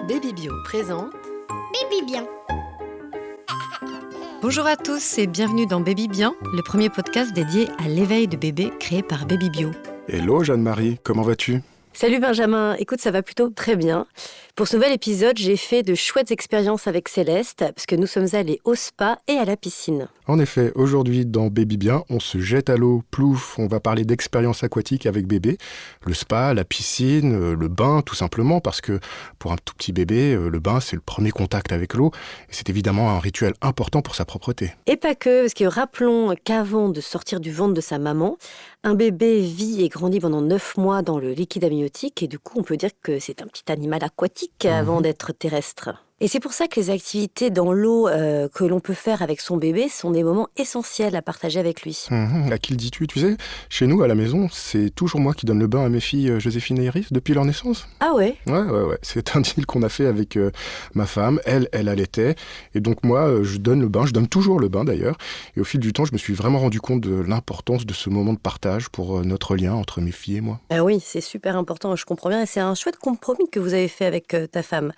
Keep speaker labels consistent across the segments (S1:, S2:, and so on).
S1: Baby Bio présente
S2: Baby Bien.
S1: Bonjour à tous et bienvenue dans Baby Bien, le premier podcast dédié à l'éveil de bébé créé par Baby Bio.
S3: Hello Jeanne-Marie, comment vas-tu ?
S1: Salut Benjamin, écoute, ça va plutôt très bien. Pour ce nouvel épisode, j'ai fait de chouettes expériences avec Céleste, parce que nous sommes allés au spa et à la piscine.
S3: En effet, aujourd'hui dans Baby Bien, on se jette à l'eau, plouf, on va parler d'expériences aquatiques avec bébé. Le spa, la piscine, le bain tout simplement, parce que pour un tout petit bébé, le bain c'est le premier contact avec l'eau, et c'est évidemment un rituel important pour sa propreté.
S1: Et pas que, parce que rappelons qu'avant de sortir du ventre de sa maman, un bébé vit et grandit pendant 9 mois dans le liquide amniotique, et du coup on peut dire que c'est un petit animal aquatique avant d'être terrestre. Et c'est pour ça que les activités dans l'eau que l'on peut faire avec son bébé sont des moments essentiels à partager avec lui.
S3: À qui le dis-tu ? Tu sais, chez nous à la maison, c'est toujours moi qui donne le bain à mes filles Joséphine et Iris depuis leur naissance.
S1: Ah ouais ?
S3: Ouais. C'est un deal qu'on a fait avec ma femme. Elle allaitait. Et donc moi, je donne le bain. Je donne toujours le bain d'ailleurs. Et au fil du temps, je me suis vraiment rendu compte de l'importance de ce moment de partage pour notre lien entre mes filles et moi.
S1: Ah oui, c'est super important, je comprends bien. Et c'est un chouette compromis que vous avez fait avec ta femme.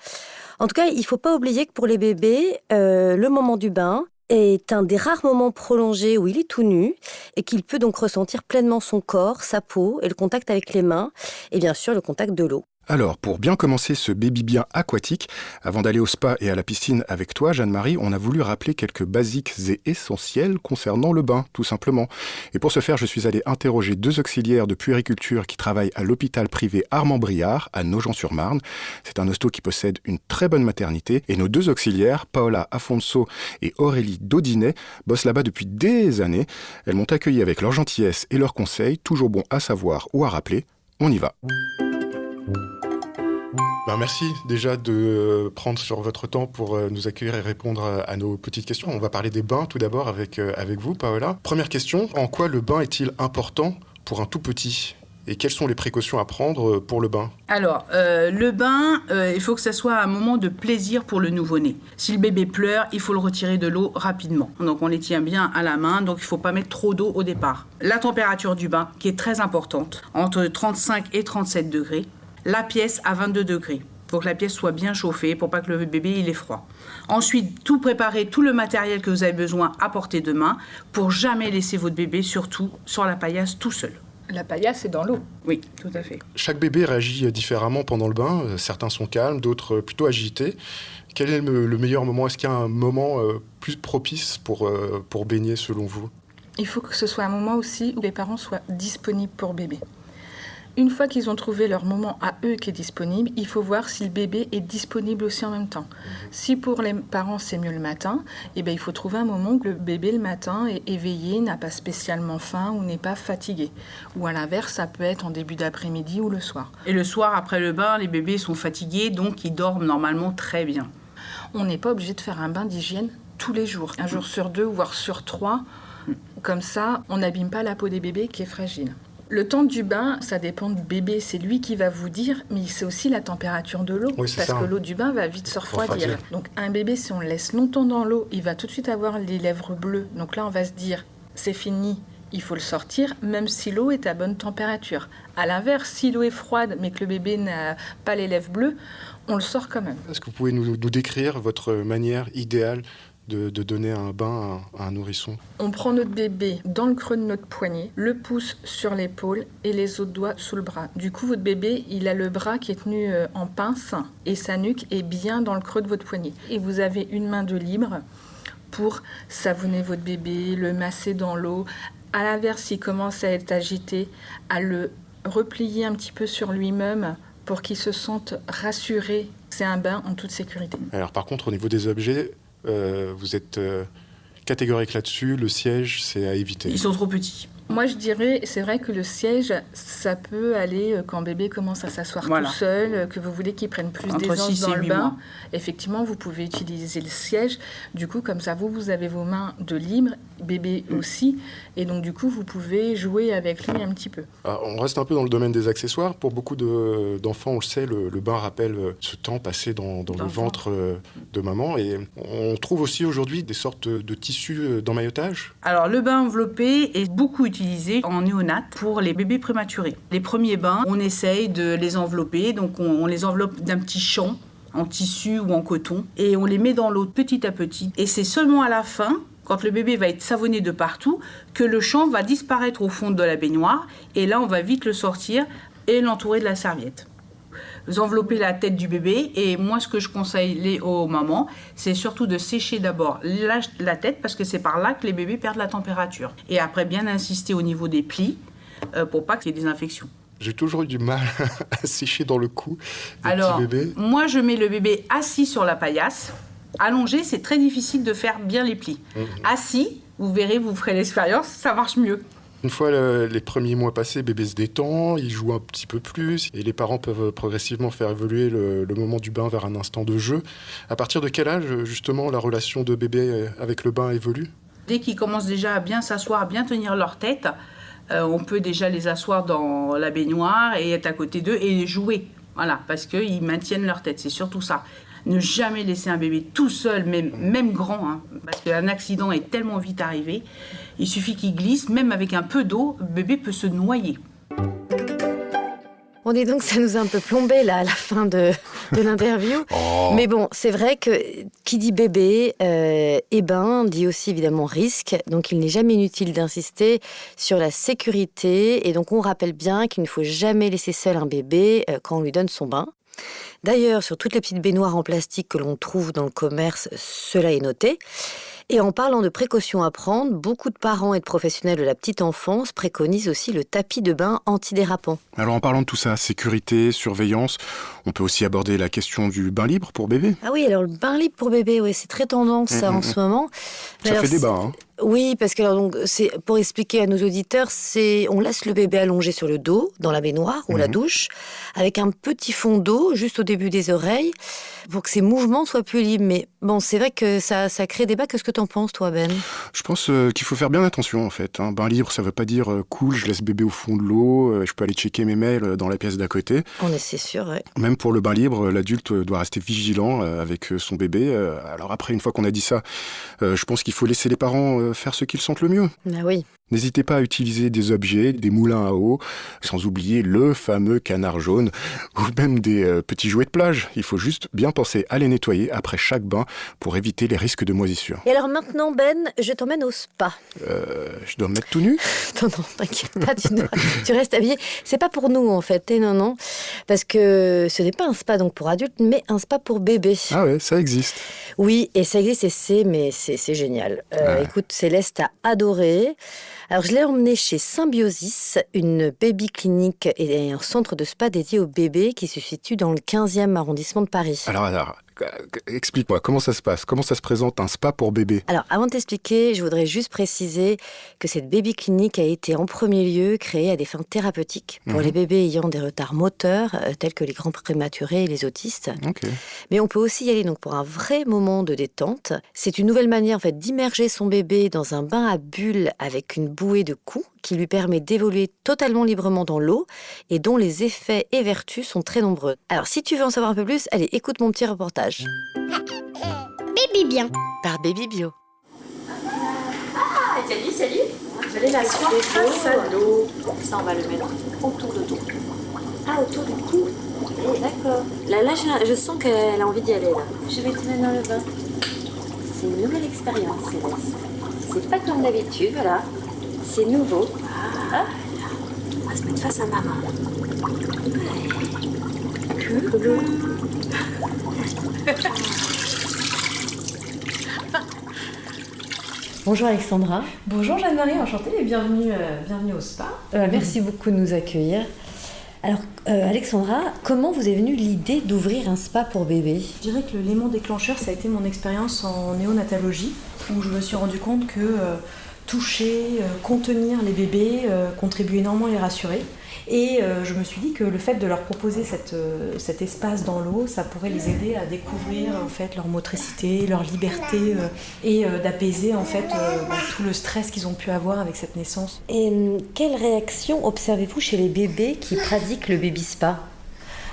S1: En tout cas, il ne faut pas oublier que pour les bébés, le moment du bain est un des rares moments prolongés où il est tout nu et qu'il peut donc ressentir pleinement son corps, sa peau et le contact avec les mains et bien sûr le contact de l'eau.
S3: Alors, pour bien commencer ce baby bien aquatique, avant d'aller au spa et à la piscine avec toi, Jeanne-Marie, on a voulu rappeler quelques basiques et essentiels concernant le bain, tout simplement. Et pour ce faire, je suis allé interroger 2 auxiliaires de puériculture qui travaillent à l'hôpital privé Armand-Briard, à Nogent-sur-Marne. C'est un hosto qui possède une très bonne maternité. Et nos 2 auxiliaires, Paola Afonso et Aurélie Daudinet, bossent là-bas depuis des années. Elles m'ont accueilli avec leur gentillesse et leurs conseils, toujours bons à savoir ou à rappeler. On y va. Merci déjà de prendre sur votre temps pour nous accueillir et répondre à nos petites questions. On va parler des bains tout d'abord avec vous, Paola. Première question, en quoi le bain est-il important pour un tout petit ? Et quelles sont les précautions à prendre pour le bain ?
S4: Alors, le bain, il faut que ça soit un moment de plaisir pour le nouveau-né. Si le bébé pleure, il faut le retirer de l'eau rapidement. Donc, on les tient bien à la main, donc il ne faut pas mettre trop d'eau au départ. La température du bain, qui est très importante, entre 35 et 37 degrés. La pièce à 22 degrés. Il faut que la pièce soit bien chauffée pour pas que le bébé il ait froid. Ensuite, tout préparer, tout le matériel que vous avez besoin à portée de main pour jamais laisser votre bébé, surtout sur la paillasse, tout seul.
S5: La paillasse est dans l'eau.
S4: Oui, tout à fait.
S3: Chaque bébé réagit différemment pendant le bain. Certains sont calmes, d'autres plutôt agités. Quel est le meilleur moment ? Est-ce qu'il y a un moment plus propice pour baigner selon vous ?
S5: Il faut que ce soit un moment aussi où les parents soient disponibles pour bébé. Une fois qu'ils ont trouvé leur moment à eux qui est disponible, il faut voir si le bébé est disponible aussi en même temps. Si pour les parents c'est mieux le matin, il faut trouver un moment où le bébé le matin est éveillé, n'a pas spécialement faim ou n'est pas fatigué. Ou à l'inverse, ça peut être en début d'après-midi ou le soir.
S4: Et le soir, après le bain, les bébés sont fatigués, donc ils dorment normalement très bien.
S5: On n'est pas obligé de faire un bain d'hygiène tous les jours, un jour sur 2, voire sur 3. Comme ça, on n'abîme pas la peau des bébés qui est fragile. Le temps du bain, ça dépend du bébé, c'est lui qui va vous dire, mais c'est aussi la température de l'eau, parce que l'eau du bain va vite se refroidir. Donc un bébé, si on le laisse longtemps dans l'eau, il va tout de suite avoir les lèvres bleues. Donc là, on va se dire, c'est fini, il faut le sortir, même si l'eau est à bonne température. À l'inverse, si l'eau est froide, mais que le bébé n'a pas les lèvres bleues, on le sort quand même.
S3: Est-ce que vous pouvez nous décrire votre manière idéale de donner un bain à un nourrisson ?
S5: On prend notre bébé dans le creux de notre poignet, le pouce sur l'épaule et les autres doigts sous le bras. Du coup, votre bébé, il a le bras qui est tenu en pince et sa nuque est bien dans le creux de votre poignet. Et vous avez une main de libre pour savonner votre bébé, le masser dans l'eau. À l'inverse, s'il commence à être agité, à le replier un petit peu sur lui-même pour qu'il se sente rassuré. C'est un bain en toute sécurité.
S3: Alors par contre, au niveau des objets, vous êtes catégorique là-dessus, le siège, c'est à éviter.
S4: Ils sont trop petits.
S5: Moi, je dirais, c'est vrai que le siège, ça peut aller quand bébé commence à s'asseoir tout seul, que vous voulez qu'il prenne plus d'aisance dans le bain. Effectivement, vous pouvez utiliser le siège. Du coup, comme ça, vous avez vos mains de libre, bébé aussi. Et donc, du coup, vous pouvez jouer avec lui un petit peu.
S3: Alors, on reste un peu dans le domaine des accessoires. Pour beaucoup d'enfants, on le sait, le bain rappelle ce temps passé dans le ventre de maman. Et on trouve aussi aujourd'hui des sortes de tissus d'emmaillotage.
S4: Alors, le bain enveloppé est beaucoup utilisé en néonat pour les bébés prématurés. Les premiers bains, on essaye de les envelopper, donc on les enveloppe d'un petit champ en tissu ou en coton, et on les met dans l'eau petit à petit. Et c'est seulement à la fin, quand le bébé va être savonné de partout, que le champ va disparaître au fond de la baignoire, et là on va vite le sortir et l'entourer de la serviette. Vous enveloppez la tête du bébé, et moi ce que je conseille aux mamans, c'est surtout de sécher d'abord la tête, parce que c'est par là que les bébés perdent la température. Et après bien insister au niveau des plis, pour pas qu'il y ait des infections.
S3: J'ai toujours eu du mal à sécher dans le cou des
S4: Alors,
S3: petits bébés.
S4: moi je mets le bébé assis sur la paillasse. Allongé, c'est très difficile de faire bien les plis. Assis, vous verrez, vous ferez l'expérience, ça marche mieux.
S3: Une fois les premiers mois passés, bébé se détend, il joue un petit peu plus et les parents peuvent progressivement faire évoluer le moment du bain vers un instant de jeu. À partir de quel âge, justement, la relation de bébé avec le bain évolue ?
S4: Dès qu'ils commencent déjà à bien s'asseoir, à bien tenir leur tête, on peut déjà les asseoir dans la baignoire et être à côté d'eux et jouer. Voilà, parce qu'ils maintiennent leur tête, c'est surtout ça. Ne jamais laisser un bébé tout seul, même grand, hein, parce qu'un accident est tellement vite arrivé. Il suffit qu'il glisse, même avec un peu d'eau, le bébé peut se noyer.
S1: On dit donc ça nous a un peu plombé là à la fin de l'interview.
S3: Oh.
S1: Mais bon, c'est vrai que qui dit bébé et bain dit aussi évidemment risque. Donc il n'est jamais inutile d'insister sur la sécurité. Et donc on rappelle bien qu'il ne faut jamais laisser seul un bébé quand on lui donne son bain. D'ailleurs, sur toutes les petites baignoires en plastique que l'on trouve dans le commerce, cela est noté. Et en parlant de précautions à prendre, beaucoup de parents et de professionnels de la petite enfance préconisent aussi le tapis de bain antidérapant.
S3: Alors en parlant de tout ça, sécurité, surveillance, on peut aussi aborder la question du bain libre pour bébé.
S1: Ah oui, alors le bain libre pour bébé, ouais, c'est très tendance ça en ce moment.
S3: Ça
S1: Alors,
S3: fait débat, hein.
S1: Oui, parce que alors, donc, c'est, pour expliquer à nos auditeurs, on laisse le bébé allongé sur le dos, dans la baignoire ou la douche, avec un petit fond d'eau juste au début des oreilles, pour que ses mouvements soient plus libres. Mais bon, c'est vrai que ça crée débat. Qu'est-ce que t'en penses, toi, Ben ?
S3: Je pense qu'il faut faire bien attention, en fait. Hein. Bain libre, ça veut pas dire cool, je laisse bébé au fond de l'eau, je peux aller checker mes mails dans la pièce d'à côté.
S1: C'est sûr, ouais.
S3: Même pour le bain libre, l'adulte doit rester vigilant avec son bébé. Alors après, une fois qu'on a dit ça, je pense qu'il faut laisser les parents faire ce qu'ils sentent le mieux.
S1: Ah oui.
S3: N'hésitez pas à utiliser des objets, des moulins à eau, sans oublier le fameux canard jaune, ou même des petits jouets de plage. Il faut juste bien penser à les nettoyer après chaque bain pour éviter les risques de moisissure.
S1: Et alors maintenant, Ben, je t'emmène au spa.
S3: Je dois me mettre tout nu ?
S1: Non, t'inquiète pas, tu restes habillé. C'est pas pour nous, en fait, non. Parce que ce n'est pas un spa donc pour adultes, mais un spa pour bébés.
S3: Ah ouais, ça existe.
S1: Oui, et ça existe, et c'est génial. Écoute, Céleste a adoré. Alors, je l'ai emmené chez Symbiosis, une baby clinique et un centre de spa dédié aux bébés qui se situe dans le 15e arrondissement de Paris.
S3: Alors, explique-moi, comment ça se passe ? Comment ça se présente un spa pour bébé ?
S1: Alors, avant de t'expliquer, je voudrais juste préciser que cette baby clinique a été en premier lieu créée à des fins thérapeutiques pour les bébés ayant des retards moteurs, tels que les grands prématurés et les autistes.
S3: Okay.
S1: Mais on peut aussi y aller donc pour un vrai moment de détente. C'est une nouvelle manière en fait d'immerger son bébé dans un bain à bulles avec une bouée de coups qui lui permet d'évoluer totalement librement dans l'eau et dont les effets et vertus sont très nombreux. Alors, si tu veux en savoir un peu plus, allez, écoute mon petit reportage.
S2: Baby bien.
S1: Par Baby Bio.
S2: Ah, salut. Vous allez la soir face à l'eau. Ça, on va le mettre autour de tout. Ah, autour du cou. D'accord. Là, je sens qu'elle a envie d'y aller, là. Je vais te mettre dans le bain. C'est une nouvelle expérience, Céleste. C'est pas comme d'habitude, voilà. C'est nouveau. Ah. On va se mettre face à maman. Coucou.
S1: Bonjour Alexandra.
S6: Bonjour Jeanne-Marie, enchantée et bienvenue au spa.
S1: Merci beaucoup de nous accueillir. Alors, Alexandra, comment vous est venue l'idée d'ouvrir un spa pour bébés ?
S6: Je dirais que l'élément déclencheur, ça a été mon expérience en néonatologie, où je me suis rendu compte que toucher, contenir les bébés contribue énormément à les rassurer. Et je me suis dit que le fait de leur proposer cet espace dans l'eau, ça pourrait les aider à découvrir en fait leur motricité, leur liberté et d'apaiser en fait tout le stress qu'ils ont pu avoir avec cette naissance.
S1: Et quelle réaction observez-vous chez les bébés qui pratiquent le baby spa ?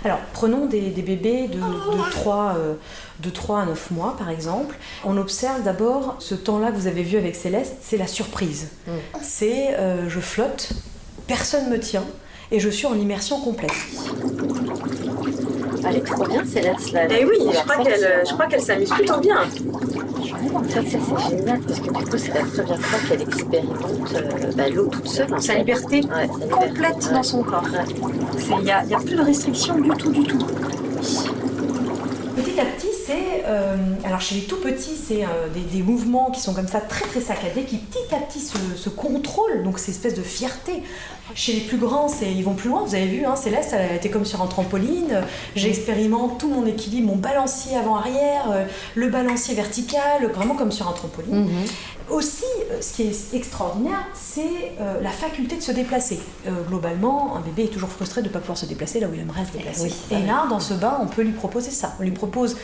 S6: Alors, prenons des bébés de 3 à 9 mois, par exemple. On observe d'abord ce temps-là que vous avez vu avec Céleste, c'est la surprise. C'est je flotte, personne me tient, et je suis en immersion complète.
S2: Elle est trop bien, Céleste, là.
S6: Eh oui, je crois qu'elle s'amuse plutôt bien.
S2: Ça, c'est génial, parce que du coup, c'est la première fois qu'elle expérimente l'eau toute seule. En
S6: Sa
S2: fait.
S6: liberté
S2: Ouais, sa liberté.
S6: complète dans son corps.
S2: Ouais.
S6: Il n'y a plus de restrictions du tout. Petit à petit, alors chez les tout petits, c'est des mouvements qui sont comme ça très très saccadés, qui petit à petit se contrôlent, donc c'est une espèce de fierté. Chez les plus grands, ils vont plus loin, vous avez vu, hein, Céleste, elle a été comme sur un trampoline, j'expérimente tout mon équilibre, mon balancier avant-arrière, le balancier vertical, vraiment comme sur un trampoline. Aussi, ce qui est extraordinaire, c'est la faculté de se déplacer. Globalement, un bébé est toujours frustré de ne pas pouvoir se déplacer là où il aimerait se déplacer.
S1: Oui,
S6: et là, dans ce bain, on peut lui proposer ça. On lui propose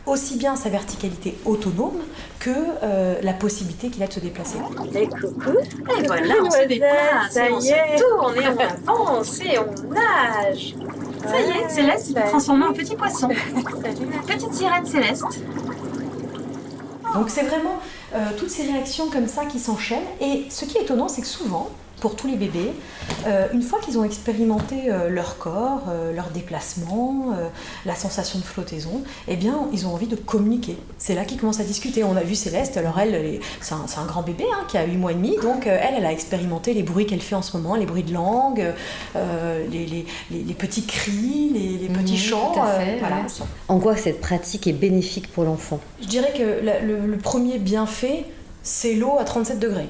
S6: aussi bien sa verticalité autonome que la possibilité qu'il a de se déplacer.
S2: Et coucou.
S6: Et voilà, on se déplace,
S2: ça
S6: on
S2: y est.
S6: se tourne et on avance et on nage. Ça y est, Céleste s'est transformée en petit poisson. Petite sirène Céleste. Donc c'est vraiment toutes ces réactions comme ça qui s'enchaînent. Et ce qui est étonnant, c'est que souvent, pour tous les bébés, une fois qu'ils ont expérimenté leur corps, leur déplacement, la sensation de flottaison, eh bien, ils ont envie de communiquer. C'est là qu'ils commencent à discuter. On a vu Céleste, alors c'est un grand bébé hein, qui a 8 mois et demi, donc elle a expérimenté les bruits qu'elle fait en ce moment, les bruits de langue, les petits cris, les petits chants.
S1: Tout à fait,
S6: voilà.
S1: En quoi cette pratique est bénéfique pour l'enfant?
S6: Je dirais que le premier bienfait, c'est l'eau à 37 degrés.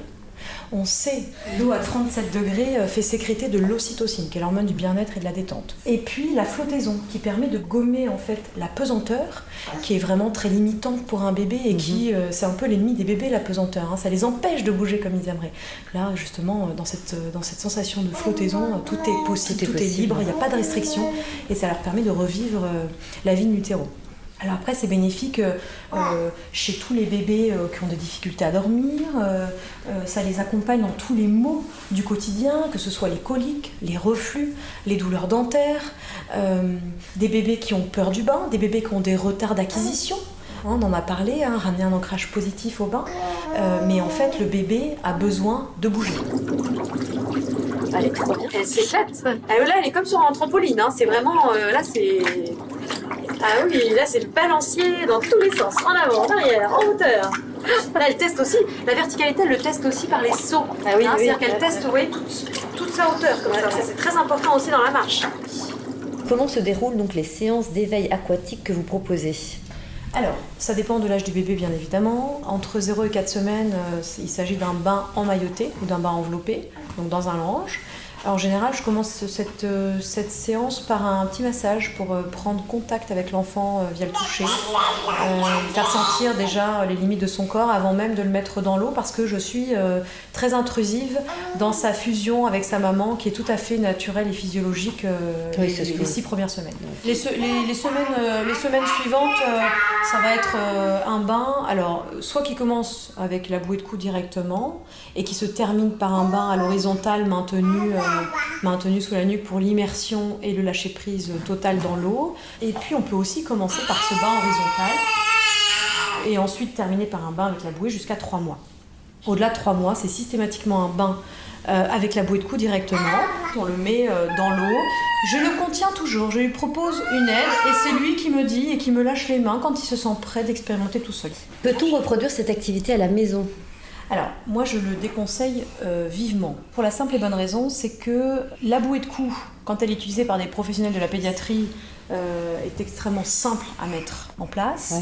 S6: On sait que l'eau à 37 degrés fait sécréter de l'ocytocine, qui est l'hormone du bien-être et de la détente. Et puis la flottaison, qui permet de gommer en fait la pesanteur, qui est vraiment très limitante pour un bébé et qui, c'est un peu l'ennemi des bébés, la pesanteur. Hein. Ça les empêche de bouger comme ils aimeraient. Là, justement, dans cette sensation de flottaison, tout est possible, tout est libre, il n'y a pas de restriction, et ça leur permet de revivre la vie in utero. Alors après, c'est bénéfique chez tous les bébés qui ont des difficultés à dormir, ça les accompagne dans tous les maux du quotidien, que ce soit les coliques, les reflux, les douleurs dentaires, des bébés qui ont peur du bain, des bébés qui ont des retards d'acquisition. On en a parlé, hein, ramener un ancrage positif au bain, mais en fait, le bébé a besoin de bouger.
S2: Elle est trop bien.
S6: Elle s'éclate. Là, elle est comme sur un trampoline, hein. C'est vraiment... là, c'est... Ah oui, là, c'est le balancier dans tous les sens. En avant, en arrière, en hauteur. Là, elle teste aussi. La verticalité, elle le teste aussi par les sauts.
S2: Ah oui,
S6: hein,
S2: oui.
S6: C'est-à-dire qu'elle teste, vous voyez, toute sa hauteur. Comme ça. C'est très important aussi dans la marche.
S1: Comment se déroulent donc les séances d'éveil aquatique que vous proposez?
S6: Alors, ça dépend de l'âge du bébé, bien évidemment. Entre 0 et 4 semaines, il s'agit d'un bain emmailloté ou d'un bain enveloppé, donc dans un lange. Alors, en général, je commence cette séance par un petit massage pour prendre contact avec l'enfant via le toucher, faire sentir déjà les limites de son corps avant même de le mettre dans l'eau, parce que je suis très intrusive dans sa fusion avec sa maman, qui est tout à fait naturelle et physiologique les 6 premières semaines. Les semaines suivantes, ça va être un bain, alors soit qui commence avec la bouée de cou directement et qui se termine par un bain à l'horizontale maintenu sous la nuque pour l'immersion et le lâcher prise total dans l'eau. Et puis on peut aussi commencer par ce bain horizontal et ensuite terminer par un bain avec la bouée jusqu'à 3 mois. Au-delà de 3 mois, c'est systématiquement un bain avec la bouée de cou directement. On le met dans l'eau. Je le contiens toujours, je lui propose une aide et c'est lui qui me dit et qui me lâche les mains quand il se sent prêt d'expérimenter tout seul.
S1: Peut-on reproduire cette activité à la maison?
S6: Alors, moi je le déconseille vivement. Pour la simple et bonne raison, c'est que la bouée de cou, quand elle est utilisée par des professionnels de la pédiatrie, est extrêmement simple à mettre en place.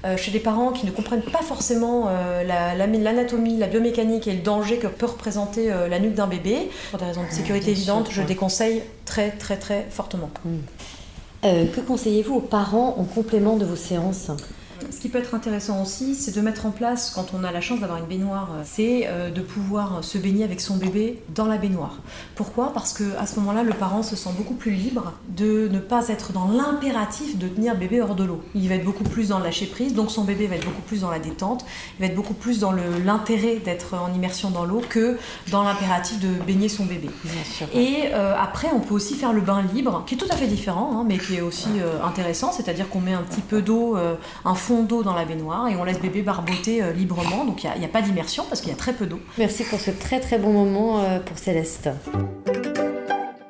S6: Ouais. Chez des parents qui ne comprennent pas forcément l'anatomie, la biomécanique et le danger que peut représenter la nuque d'un bébé, pour des raisons de sécurité évidentes, je déconseille très très très fortement.
S1: Que conseillez-vous aux parents en complément de vos séances?
S6: Ce qui peut être intéressant aussi, c'est de mettre en place, quand on a la chance d'avoir une baignoire, c'est de pouvoir se baigner avec son bébé dans la baignoire. Pourquoi ? Parce qu'à ce moment-là, le parent se sent beaucoup plus libre de ne pas être dans l'impératif de tenir le bébé hors de l'eau. Il va être beaucoup plus dans le lâcher-prise, donc son bébé va être beaucoup plus dans la détente, il va être beaucoup plus dans l'intérêt d'être en immersion dans l'eau que dans l'impératif de baigner son bébé.
S1: Bien sûr.
S6: Et après, on peut aussi faire le bain libre, qui est tout à fait différent, hein, mais qui est aussi intéressant, c'est-à-dire qu'on met un petit peu d'eau, un fond d'eau dans la baignoire et on laisse bébé barboter librement, donc il n'y a pas d'immersion parce qu'il y a très peu d'eau.
S1: Merci pour ce très très bon moment pour Céleste.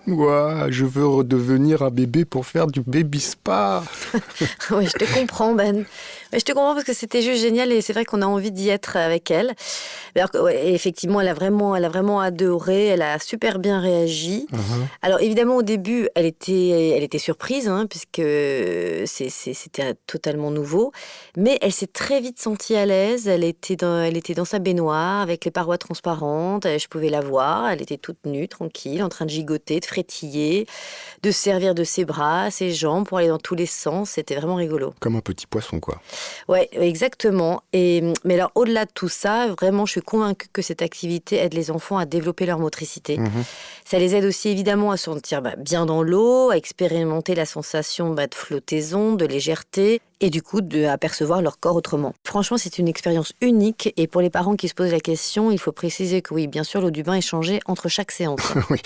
S3: Ouah, je veux redevenir un bébé pour faire du baby spa.
S1: Oui, je te comprends, Ben. Je te comprends parce que c'était juste génial et c'est vrai qu'on a envie d'y être avec elle. Alors, ouais, effectivement, elle a vraiment adoré, elle a super bien réagi. Alors évidemment, au début, elle était surprise, puisque c'était totalement nouveau. Mais elle s'est très vite sentie à l'aise. Elle était dans sa baignoire avec les parois transparentes. Je pouvais la voir. Elle était toute nue, tranquille, en train de gigoter, de frétiller, de se servir de ses bras, ses jambes pour aller dans tous les sens. C'était vraiment rigolo.
S3: Comme un petit poisson, quoi.
S1: Ouais, exactement. Mais alors, au-delà de tout ça, vraiment, je suis convaincue que cette activité aide les enfants à développer leur motricité. Ça les aide aussi évidemment à se sentir bien dans l'eau, à expérimenter la sensation de flottaison, de légèreté, et du coup, à percevoir leur corps autrement. Franchement, c'est une expérience unique, et pour les parents qui se posent la question, il faut préciser que oui, bien sûr, l'eau du bain est changée entre chaque séance.
S3: Oui,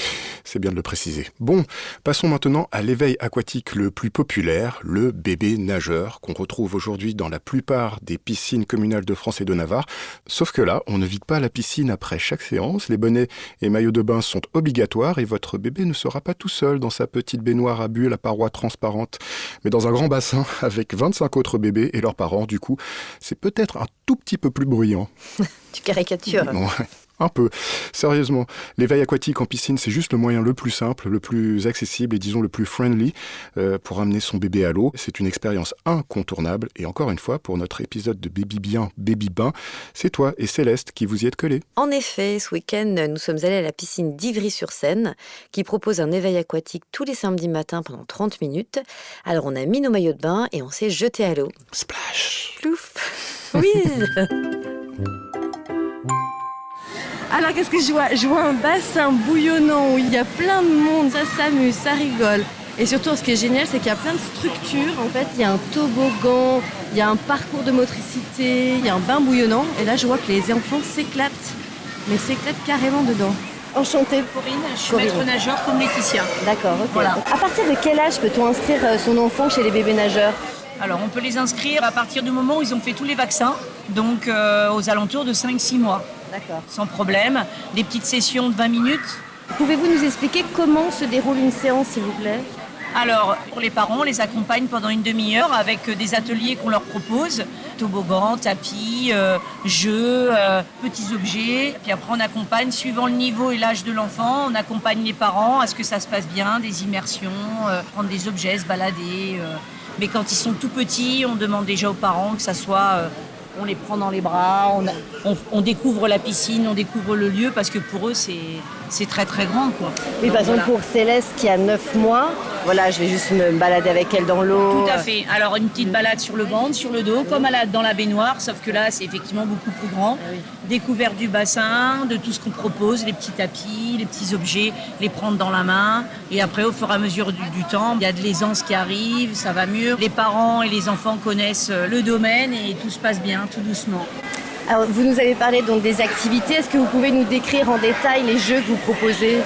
S3: c'est bien de le préciser. Bon, passons maintenant à l'éveil aquatique le plus populaire, le bébé nageur, qu'on retrouve aujourd'hui dans la plupart des piscines communales de France et de Navarre. Sauf que là, on ne vide pas la piscine après chaque séance, les bonnets et maillots de bain sont obligatoires et votre bébé ne sera pas tout seul dans sa petite baignoire à bulles à parois transparentes, mais dans un grand bassin avec 25 autres bébés et leurs parents. Du coup, c'est peut-être un tout petit peu plus bruyant.
S1: Tu caricatures.
S3: Ouais. Un peu. Sérieusement, l'éveil aquatique en piscine, c'est juste le moyen le plus simple, le plus accessible et disons le plus friendly pour amener son bébé à l'eau. C'est une expérience incontournable. Et encore une fois, pour notre épisode de Baby Bien, Baby Bain, c'est toi et Céleste qui vous y êtes collés.
S1: En effet, ce week-end, nous sommes allés à la piscine d'Ivry-sur-Seine qui propose un éveil aquatique tous les samedis matins pendant 30 minutes. Alors on a mis nos maillots de bain et on s'est jeté à l'eau.
S3: Splash!
S1: Plouf! Whiz!
S7: Alors qu'est-ce que je vois? Je vois un bassin bouillonnant où il y a plein de monde, ça s'amuse, ça rigole. Et surtout, ce qui est génial, c'est qu'il y a plein de structures. En fait, il y a un toboggan, il y a un parcours de motricité, il y a un bain bouillonnant. Et là, je vois que les enfants s'éclatent, mais s'éclatent carrément dedans. Enchantée.
S2: Corinne, je suis maître nageur comme Laetitia.
S1: D'accord, ok.
S2: Voilà.
S1: À partir de quel âge peut-on inscrire son enfant chez les bébés nageurs?
S2: Alors, on peut les inscrire à partir du moment où ils ont fait tous les vaccins, donc aux alentours de 5-6 mois.
S1: D'accord.
S2: Sans problème. Des petites sessions de 20 minutes.
S7: Pouvez-vous nous expliquer comment se déroule une séance, s'il vous plaît?
S2: Alors, pour les parents, on les accompagne pendant une demi-heure avec des ateliers qu'on leur propose. Toboggan, tapis, jeux, petits objets. Puis après, on accompagne, suivant le niveau et l'âge de l'enfant, on accompagne les parents à ce que ça se passe bien, des immersions, prendre des objets, se balader. Mais quand ils sont tout petits, on demande déjà aux parents que ça soit... on les prend dans les bras, on découvre la piscine, on découvre le lieu, parce que pour eux, c'est très très grand, quoi.
S1: Oui,
S2: Donc,
S1: par exemple, pour Céleste qui a 9 mois, voilà, je vais juste me balader avec elle dans l'eau.
S2: Tout à fait. Alors, une petite balade sur le ventre, sur le dos, comme dans la baignoire, sauf que là, c'est effectivement beaucoup plus grand.
S1: Ah oui.
S2: Découverte du bassin, de tout ce qu'on propose, les petits tapis, les petits objets, les prendre dans la main. Et après, au fur et à mesure du temps, il y a de l'aisance qui arrive, ça va mieux. Les parents et les enfants connaissent le domaine et tout se passe bien, tout doucement.
S1: Alors, vous nous avez parlé donc des activités. Est-ce que vous pouvez nous décrire en détail les jeux que vous proposez?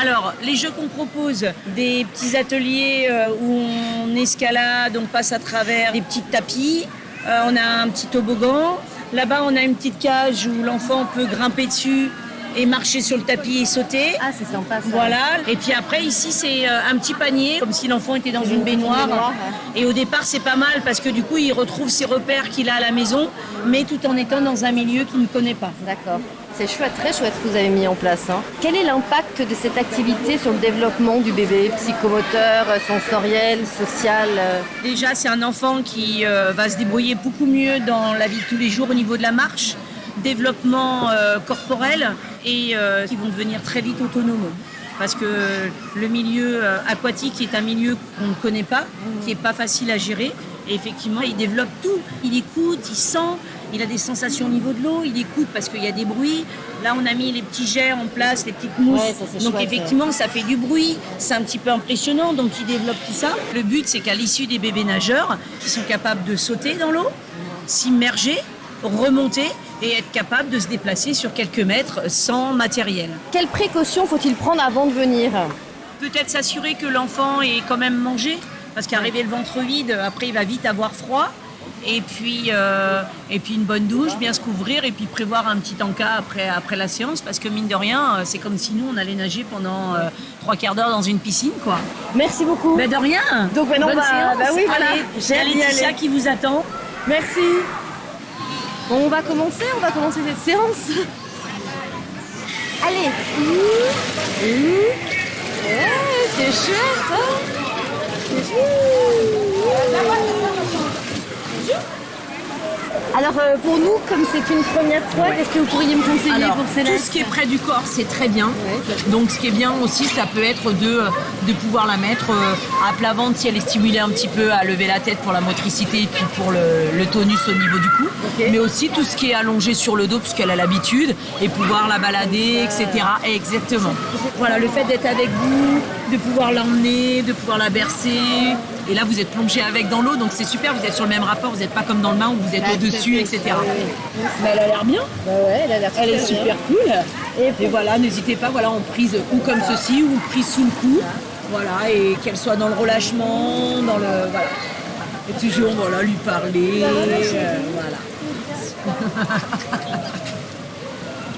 S2: Alors, les jeux qu'on propose, des petits ateliers où on escalade, on passe à travers des petits tapis. On a un petit toboggan. Là-bas, on a une petite cage où l'enfant peut grimper dessus et marcher sur le tapis et sauter.
S1: Ah, c'est sympa ça.
S2: Voilà. Et puis après, ici, c'est un petit panier, comme si l'enfant était dans une baignoire. Et au départ, c'est pas mal parce que du coup, il retrouve ses repères qu'il a à la maison, mais tout en étant dans un milieu qu'il ne connaît pas.
S1: D'accord. C'est chouette, très chouette ce que vous avez mis en place. Quel est l'impact de cette activité sur le développement du bébé? Psychomoteur, sensoriel, social?
S2: Déjà, c'est un enfant qui va se débrouiller beaucoup mieux dans la vie de tous les jours au niveau de la marche, développement corporel et qui vont devenir très vite autonomes. Parce que le milieu aquatique est un milieu qu'on ne connaît pas, qui n'est pas facile à gérer. Et effectivement, il développe tout. Il écoute, il sent, il a des sensations au niveau de l'eau, il écoute parce qu'il y a des bruits. Là, on a mis les petits jets en place, les petites mousses.
S1: Ouais, ça, c'est
S2: donc
S1: chouette,
S2: effectivement, ça fait du bruit. C'est un petit peu impressionnant, donc il développe tout ça. Le but, c'est qu'à l'issue des bébés nageurs, qui sont capables de sauter dans l'eau, s'immerger, remonter et être capable de se déplacer sur quelques mètres sans matériel.
S1: Quelles précautions faut-il prendre avant de venir?
S2: Peut-être s'assurer que l'enfant ait quand même mangé, parce qu'arriver le ventre vide, après il va vite avoir froid.
S8: Et puis une bonne douche, bien se couvrir et puis prévoir un petit encas après la séance parce que mine de rien, c'est comme si nous on allait nager pendant 3/4 d'heure dans une piscine quoi.
S7: Merci beaucoup.
S8: Mais de rien.
S7: Donc maintenant,
S8: Bonne séance.
S7: oui, voilà.
S8: Allez, il y a Laetitia qui vous attend.
S7: Merci. Bon, on va commencer cette séance. Allez. Ouais, c'est chouette, hein. C'est chouette. Alors pour nous, comme c'est une première fois, qu'est-ce que vous pourriez me conseiller
S8: Alors,
S7: pour Céleste?
S8: tout ce qui est près du corps, c'est très bien. Donc, ce qui est bien aussi, ça peut être de pouvoir la mettre à plat ventre si elle est stimulée un petit peu à lever la tête pour la motricité et puis pour le tonus au niveau du cou.
S7: Ok.
S8: Mais aussi tout ce qui est allongé sur le dos puisqu'elle a l'habitude et pouvoir la balader, etc. Exactement. Voilà, le fait d'être avec vous, de pouvoir l'emmener, de pouvoir la bercer. Et là, vous êtes plongé avec dans l'eau, donc c'est super. Vous êtes sur le même rapport. Vous n'êtes pas comme dans le bain où vous êtes au-dessus, etc. Mais elle a l'air bien.
S7: Ouais, elle a l'air
S8: Elle est super cool. Et voilà, n'hésitez pas, voilà, en prise ou comme ceci, ou prise sous le cou. Voilà, et qu'elle soit dans le relâchement, dans le. Voilà. Et toujours, voilà, lui parler. Voilà.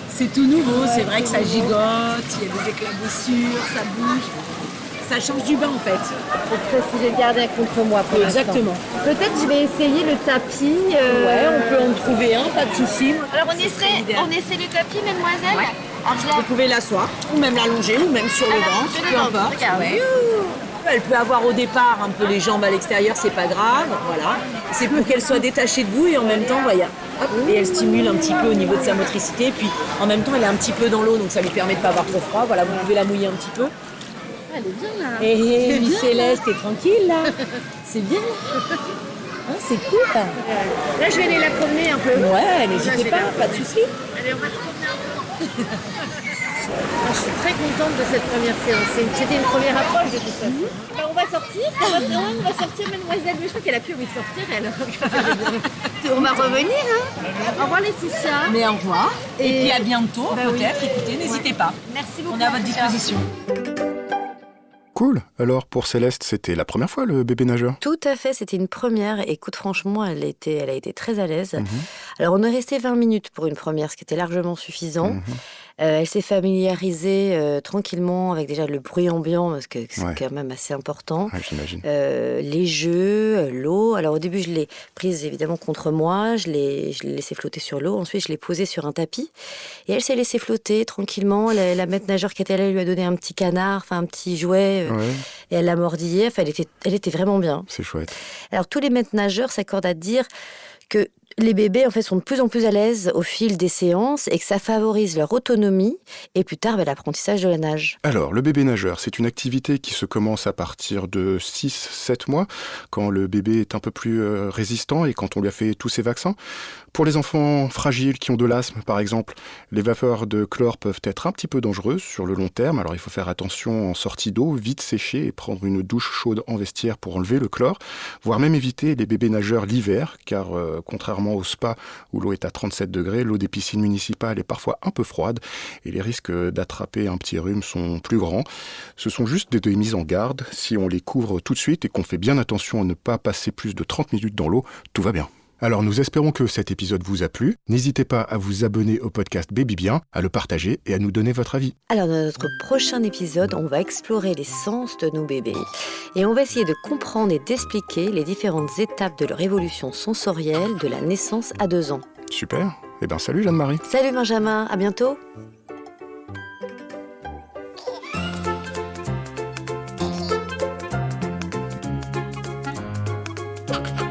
S8: C'est tout nouveau, c'est vrai que ça gigote, il y a des éclaboussures, ça bouge. Ça change du bain en fait.
S7: C'est précisé de garder contre moi pour l'instant.
S8: Exactement.
S7: Peut-être je vais essayer le tapis.
S8: Ouais, on peut en trouver un, pas de souci.
S7: Alors
S8: Ça serait l'idéal.
S7: on essaie le tapis, mademoiselle.
S8: Ouais.
S7: Alors
S8: Vous pouvez l'asseoir, ou même l'allonger, ou même sur le ventre, peu importe. Ouais. Elle peut avoir au départ un peu les jambes à l'extérieur, c'est pas grave, voilà. C'est pour qu'elle soit détachée de vous et en même temps, voilà. Hop, et elle stimule un petit peu au niveau de sa motricité. Et puis en même temps, elle est un petit peu dans l'eau, donc ça lui permet de pas avoir trop froid. Voilà, vous pouvez la mouiller un petit peu.
S7: Elle est bien là.
S8: Et Céleste, t'es tranquille là. C'est bien. Hein, c'est cool.
S7: Là, je vais aller la promener un peu.
S8: Ouais, n'hésitez pas de soucis.
S7: Allez, on va se promener un peu. Je suis très contente de cette première séance. C'était une première approche de toute façon. On va sortir. On va sortir, mademoiselle. Mais je crois qu'elle a plus envie de sortir, elle. On va revenir, hein. Au revoir, Laetitia.
S8: Mais au revoir. Et puis à bientôt,
S7: oui.
S8: peut-être. Écoutez, n'hésitez pas.
S7: Merci beaucoup.
S8: On est à votre disposition.
S3: Cool. Alors pour Céleste, c'était la première fois le bébé nageur?
S1: Tout à fait, c'était une première. Écoute, franchement, elle a été très à l'aise. Alors, on est resté 20 minutes pour une première, ce qui était largement suffisant. Elle s'est familiarisée tranquillement avec déjà le bruit ambiant, parce que c'est quand même assez important.
S3: Ouais, j'imagine.
S1: Les jeux, l'eau. Alors, au début, je l'ai prise évidemment contre moi. Je l'ai laissée flotter sur l'eau. Ensuite, je l'ai posée sur un tapis. Et elle s'est laissée flotter tranquillement. La maître nageur qui était là lui a donné un petit canard, enfin un petit jouet. Et elle l'a mordillé. Enfin, elle était vraiment bien.
S3: C'est chouette.
S1: Alors, tous les maîtres nageurs s'accordent à dire que les bébés en fait sont de plus en plus à l'aise au fil des séances et que ça favorise leur autonomie et plus tard l'apprentissage de la nage.
S3: Alors, le bébé nageur, c'est une activité qui se commence à partir de 6-7 mois, quand le bébé est un peu plus résistant et quand on lui a fait tous ses vaccins. Pour les enfants fragiles qui ont de l'asthme, par exemple, les vapeurs de chlore peuvent être un petit peu dangereuses sur le long terme. Alors, il faut faire attention en sortie d'eau, vite sécher et prendre une douche chaude en vestiaire pour enlever le chlore, voire même éviter les bébés nageurs l'hiver, car contrairement au spa où l'eau est à 37 degrés, l'eau des piscines municipales est parfois un peu froide et les risques d'attraper un petit rhume sont plus grands. Ce sont juste des mises en garde. Si on les couvre tout de suite et qu'on fait bien attention à ne pas passer plus de 30 minutes dans l'eau, tout va bien. Alors nous espérons que cet épisode vous a plu. N'hésitez pas à vous abonner au podcast Baby Bien, à le partager et à nous donner votre avis.
S1: Alors dans notre prochain épisode, on va explorer les sens de nos bébés et on va essayer de comprendre et d'expliquer les différentes étapes de leur évolution sensorielle de la naissance à 2 ans.
S3: Super. Eh bien salut Jeanne-Marie.
S1: Salut Benjamin, à bientôt.
S9: Thank you.